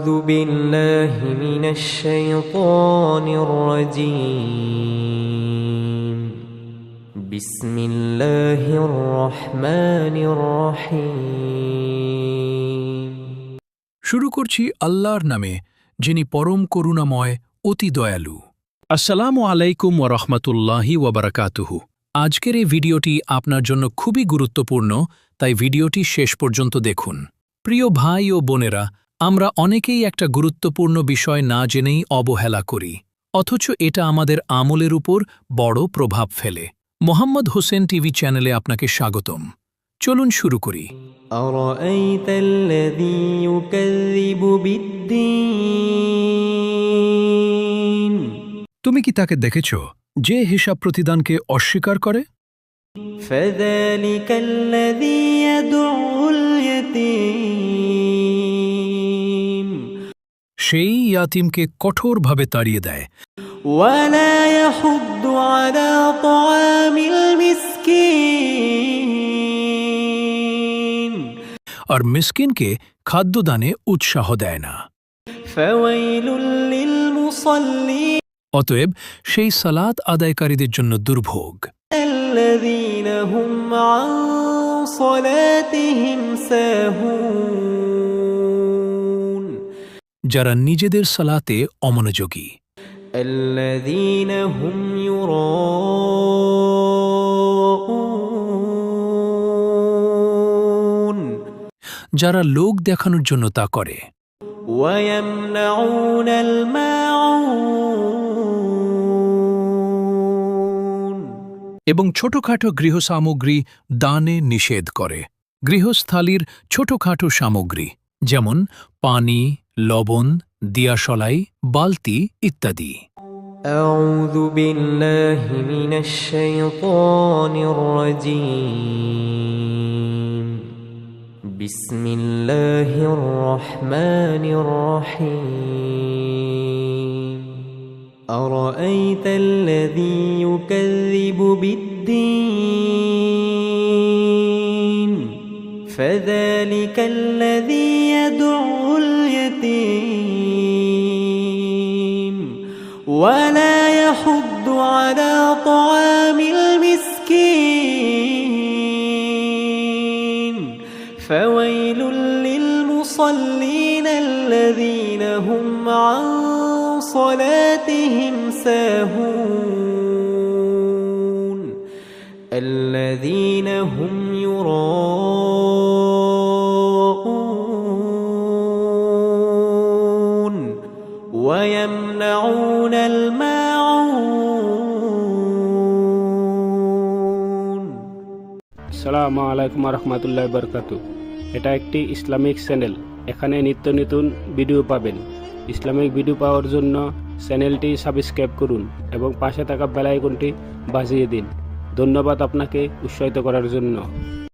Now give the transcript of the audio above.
أعوذ بالله من الشيطان الرجيم بسم الله الرحمن الرحيم শুরু করছি আল্লাহর নামে, যিনি পরম করুণাময়, অতি দয়ালু। আসসালামু আলাইকুম ওয়া রাহমাতুল্লাহি ওয়া বারাকাতুহু। আজকের এই ভিডিওটি আপনার জন্য খুবই গুরুত্বপূর্ণ, তাই ভিডিওটি শেষ পর্যন্ত দেখুন। প্রিয় ভাই ও বোনেরা, আমরা অনেকেই একটা গুরুত্বপূর্ণ বিষয় না জেনেই অবহেলা করি, অথচ এটা আমাদের আমলের উপর বড় প্রভাব ফেলে। মোহাম্মদ হোসেন টিভি চ্যানেলে আপনাকে স্বাগতম। চলুন শুরু করি। أرأيت الذي يكذب بالدين তুমি কি তাকে দেখেছ যে হিসাব প্রতিদানকে অস্বীকার করে? فذلك الذي يدع اليتيم সেই ইয়াতিমকে কঠোরভাবে তাড়িয়ে দেয় ولا يحض على طعام المسكين আর মিসকিনকে খাদ্যদানে উৎসাহ দেয় না। فويل للمصلين অতএব সেই সালাত আদায়কারীদের জন্য দুর্ভোগ, الذين هم عن صلاتهم ساهون যারা নিজেদের সালাতে অমনোযোগী, الذين هم يراءون যারা লোক দেখানোর জন্য তা করে, ويمنعون الماعون এবং ছোটখাটো গৃহসামগ্রী দানে নিষেধ করে। গৃহস্থালির ছোটখাটো সামগ্রী যেমন পানি, লবণ, দিয়াশলাই, বালতি ইত্যাদি। أعوذ بالله من الشيطان الرجيم بسم الله الرحمن الرحيم أرأيت الذي يكذب بالدين فذلك الذي يدع اليتيم ولا يحض على طعام المسكين فويل للمصلين الذين هم عن صلاتهم ساهون الذين هم يراءون ويمنعون الماعون আসসালামু আলাইকুম রহমতুল্লাহ বরকাতু। এটা একটি ইসলামিক চ্যানেল। এখানে নিত্য নতুন ভিডিও পাবেন। ইসলামিক ভিডিও পাওয়ার জন্য চ্যানেলটি সাবস্ক্রাইব করুন এবং পাশে থাকা বেল আইকনটি বাজিয়ে দিন। ধন্যবাদ আপনাকে উৎসাহিত করার জন্য।